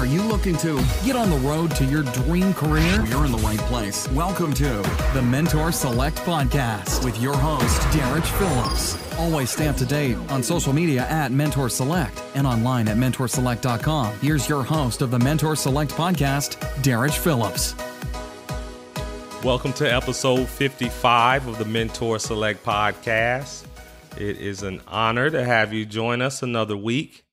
Are you looking to get on the road to your dream career? You're in the right place. Welcome to the Mentor Select Podcast with your host, Derek Phillips. Always stay up to date on social media at Mentor Select and online at mentorselect.com. Here's your host of the Mentor Select Podcast, Derek Phillips. Welcome to episode 55 of the Mentor Select Podcast. It is an honor to have you join us another week.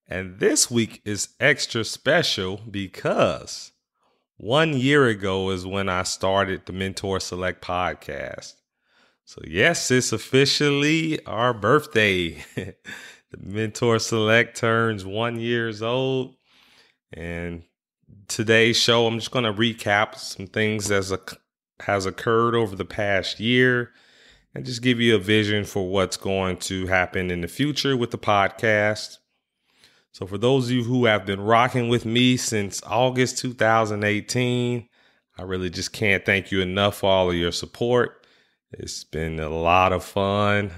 And this week is extra special because 1 year ago is when I started the Mentor Select Podcast. So yes, it's officially our birthday. The Mentor Select turns 1 year old. And today's show, I'm just going to recap some things that has occurred over the past year and just give you a vision for what's going to happen in the future with the podcast. So for those of you who have been rocking with me since August 2018, I really just can't thank you enough for all of your support. It's been a lot of fun.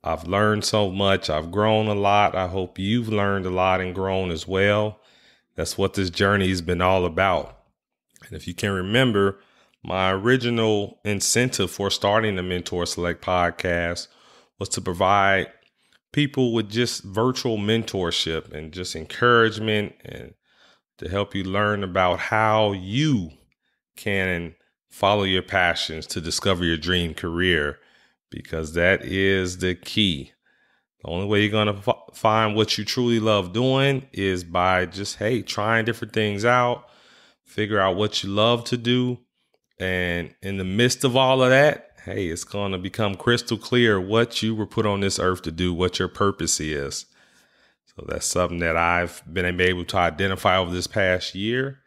I've learned so much. I've grown a lot. I hope you've learned a lot and grown as well. That's what this journey has been all about. And if you can remember, my original incentive for starting the Mentor Select Podcast was to provide people with just virtual mentorship and just encouragement and to help you learn about how you can follow your passions to discover your dream career, because that is the key. The only way you're going to find what you truly love doing is by just, trying different things out, figure out what you love to do. And in the midst of all of that, it's going to become crystal clear what you were put on this earth to do, what your purpose is. So that's something that I've been able to identify over this past year.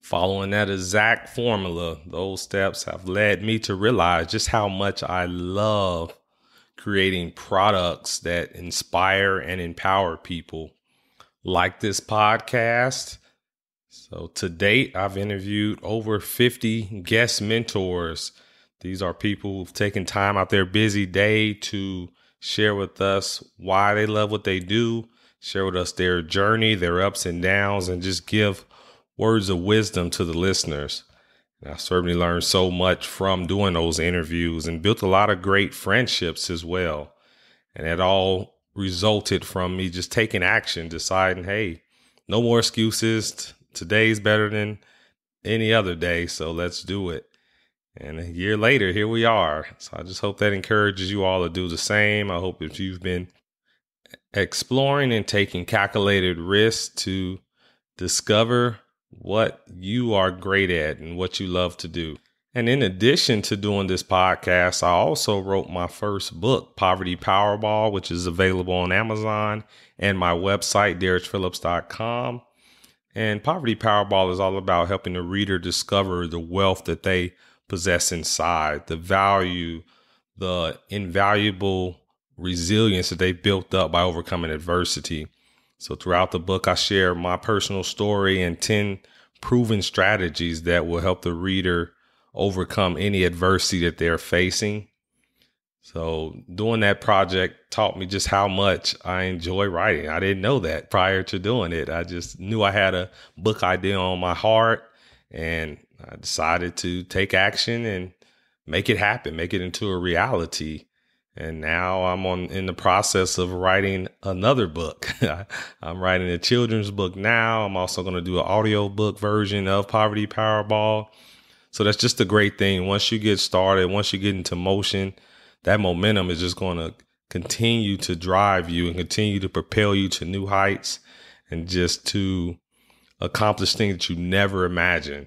Following that exact formula, those steps have led me to realize just how much I love creating products that inspire and empower people, like this podcast. So to date, I've interviewed over 50 guest mentors. These are people who've taken time out their busy day to share with us why they love what they do, share with us their journey, their ups and downs, and just give words of wisdom to the listeners. And I certainly learned so much from doing those interviews and built a lot of great friendships as well. And it all resulted from me just taking action, deciding, no more excuses. Today's better than any other day, so let's do it. And a year later, here we are. So I just hope that encourages you all to do the same. I hope if you've been exploring and taking calculated risks to discover what you are great at and what you love to do. And in addition to doing this podcast, I also wrote my first book, Poverty Powerball, which is available on Amazon and my website, DerekPhillips.com. And Poverty Powerball is all about helping the reader discover the wealth that they possess inside, the value, the invaluable resilience that they built up by overcoming adversity. So throughout the book, I share my personal story and 10 proven strategies that will help the reader overcome any adversity that they're facing. So doing that project taught me just how much I enjoy writing. I didn't know that prior to doing it. I just knew I had a book idea on my heart, and I decided to take action and make it happen, make it into a reality. And now I'm in the process of writing another book. I'm writing a children's book now. I'm also going to do an audiobook version of Poverty Powerball. So that's just a great thing. Once you get started, once you get into motion, that momentum is just going to continue to drive you and continue to propel you to new heights and just to accomplish things that you never imagined.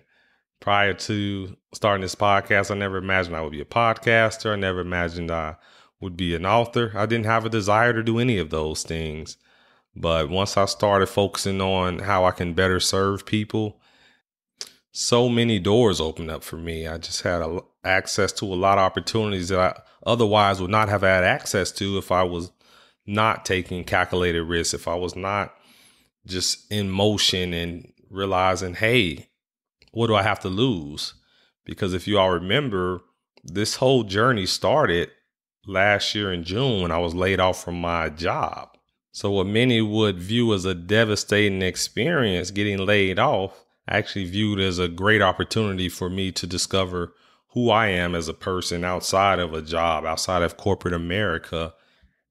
Prior to starting this podcast, I never imagined I would be a podcaster. I never imagined I would be an author. I didn't have a desire to do any of those things. But once I started focusing on how I can better serve people, so many doors opened up for me. I just had access to a lot of opportunities that I otherwise would not have had access to if I was not taking calculated risks, if I was not just in motion and realizing, what do I have to lose? Because if you all remember, this whole journey started last year in June when I was laid off from my job. So what many would view as a devastating experience, getting laid off, I actually viewed as a great opportunity for me to discover who I am as a person outside of a job, outside of corporate America.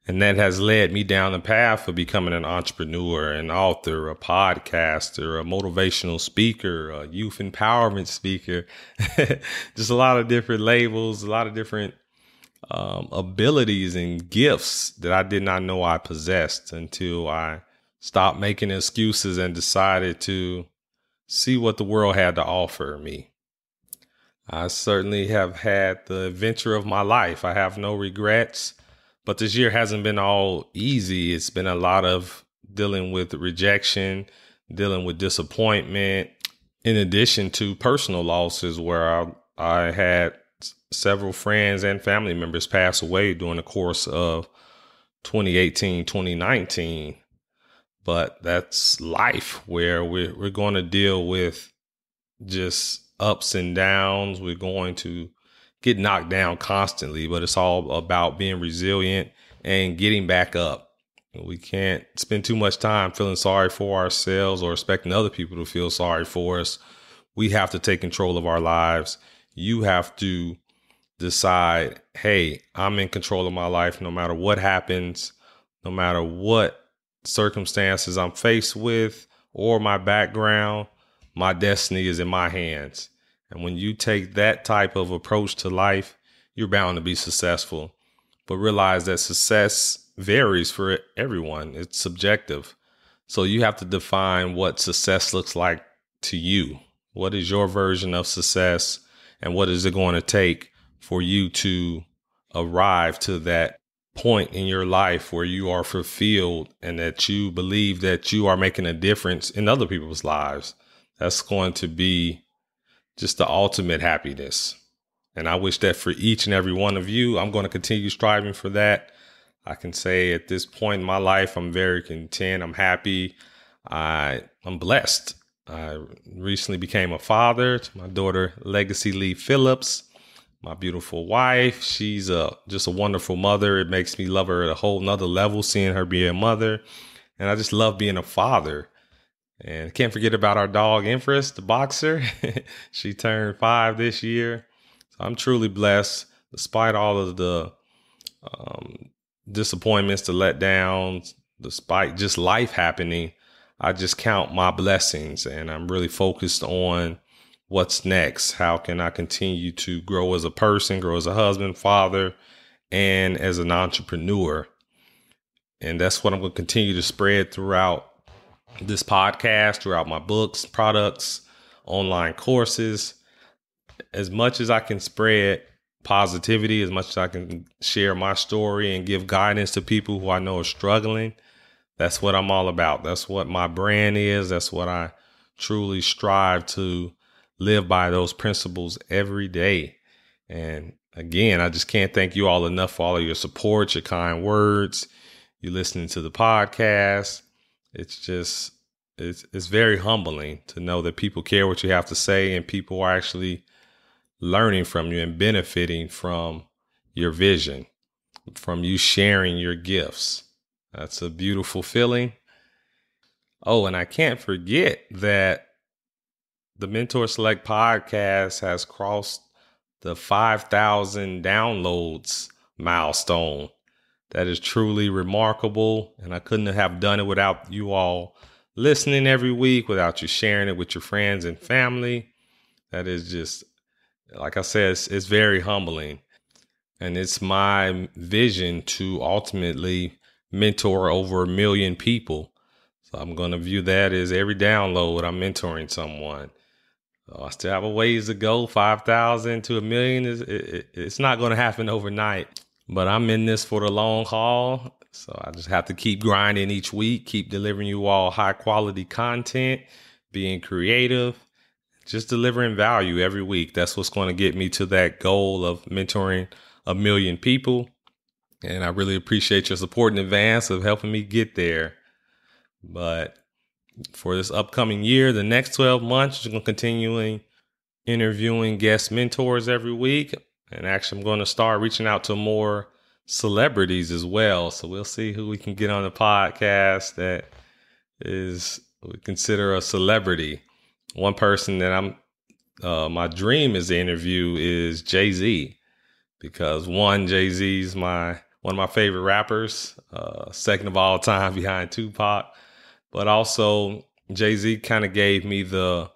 And that has led me down the path of becoming an entrepreneur, an author, a podcaster, a motivational speaker, a youth empowerment speaker, just a lot of different labels, a lot of different abilities and gifts that I did not know I possessed until I stopped making excuses and decided to see what the world had to offer me. I certainly have had the adventure of my life. I have no regrets, but this year hasn't been all easy. It's been a lot of dealing with rejection, dealing with disappointment, in addition to personal losses where I had several friends and family members pass away during the course of 2018, 2019. But that's life, where we're going to deal with just ups and downs. We're going to get knocked down constantly, but it's all about being resilient and getting back up. We can't spend too much time feeling sorry for ourselves or expecting other people to feel sorry for us. We have to take control of our lives. You have to decide, hey, I'm in control of my life no matter what happens, no matter what circumstances I'm faced with or my background. My destiny is in my hands. And when you take that type of approach to life, you're bound to be successful. But realize that success varies for everyone. It's subjective. So you have to define what success looks like to you. What is your version of success, and what is it going to take for you to arrive to that point in your life where you are fulfilled and that you believe that you are making a difference in other people's lives? That's going to be just the ultimate happiness. And I wish that for each and every one of you. I'm going to continue striving for that. I can say at this point in my life, I'm very content. I'm happy. I'm blessed. I recently became a father to my daughter, Legacy Lee Phillips, my beautiful wife. She's just a wonderful mother. It makes me love her at a whole nother level, seeing her be a mother. And I just love being a father. And can't forget about our dog, Empress, the boxer. She turned 5 this year. So I'm truly blessed, despite all of the disappointments, the letdowns, despite just life happening. I just count my blessings, and I'm really focused on what's next. How can I continue to grow as a person, grow as a husband, father, and as an entrepreneur? And that's what I'm going to continue to spread throughout this podcast, throughout my books, products, online courses. As much as I can spread positivity, as much as I can share my story and give guidance to people who I know are struggling, that's what I'm all about. That's what my brand is. That's what I truly strive to live by, those principles every day. And again, I just can't thank you all enough for all of your support, your kind words, you listening to the podcast. It's very humbling to know that people care what you have to say and people are actually learning from you and benefiting from your vision, from you sharing your gifts. That's a beautiful feeling. Oh, and I can't forget that the Mentor Select podcast has crossed the 5,000 downloads milestone. That is truly remarkable. And I couldn't have done it without you all listening every week, without you sharing it with your friends and family. That is just, like I said, it's very humbling. And it's my vision to ultimately mentor over 1 million people. So I'm going to view that as every download, I'm mentoring someone. So I still have a ways to go. 5,000 to 1 million it's not going to happen overnight, but I'm in this for the long haul. So I just have to keep grinding each week, keep delivering you all high quality content, being creative, just delivering value every week. That's what's going to get me to that goal of mentoring 1 million people. And I really appreciate your support in advance of helping me get there. But for this upcoming year, the next 12 months, I'm going to continue interviewing guest mentors every week. And actually, I'm going to start reaching out to more celebrities as well. So we'll see who we can get on the podcast that we consider a celebrity. One person that my dream is to interview is Jay-Z, because one, Jay-Z is one of my favorite rappers, second of all time behind Tupac, but also Jay-Z kind of gave me the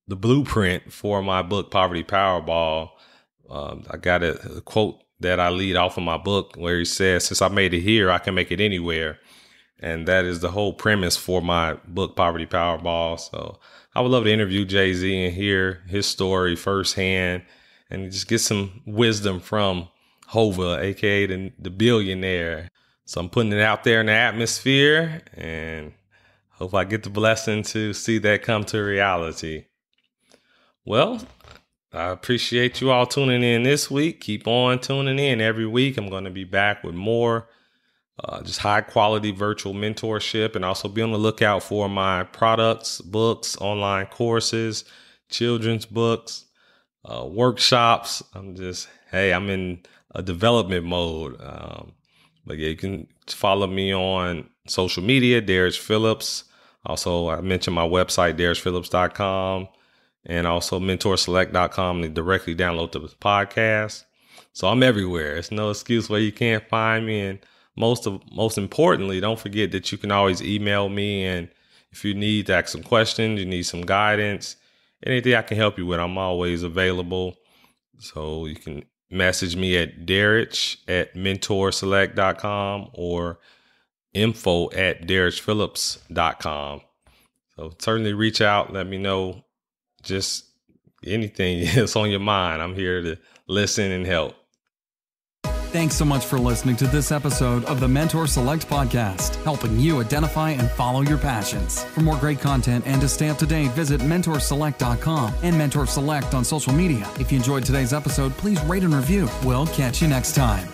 blueprint for my book, Poverty Powerball. I got a quote that I lead off of my book where he says, "Since I made it here, I can make it anywhere." And that is the whole premise for my book, Poverty Powerball. So I would love to interview Jay-Z and hear his story firsthand and just get some wisdom from Hova, aka the billionaire. So I'm putting it out there in the atmosphere and hope I get the blessing to see that come to reality. Well, I appreciate you all tuning in this week. Keep on tuning in every week. I'm going to be back with more just high quality virtual mentorship, and also be on the lookout for my products, books, online courses, children's books, workshops. I'm in a development mode. But yeah, you can follow me on social media, Darich Phillips. Also, I mentioned my website, DarichPhillips.com. And also mentorselect.com to directly download the podcast. So I'm everywhere. It's no excuse where you can't find me. And most importantly, don't forget that you can always email me. And if you need to ask some questions, you need some guidance, anything I can help you with, I'm always available. So you can message me at Darich@mentorselect.com or info@DarichPhillips.com. So certainly reach out. Let me know just anything that's on your mind. I'm here to listen and help. Thanks so much for listening to this episode of the Mentor Select podcast, helping you identify and follow your passions. For more great content and to stay up to date, visit mentorselect.com and Mentor Select on social media. If you enjoyed today's episode, please rate and review. We'll catch you next time.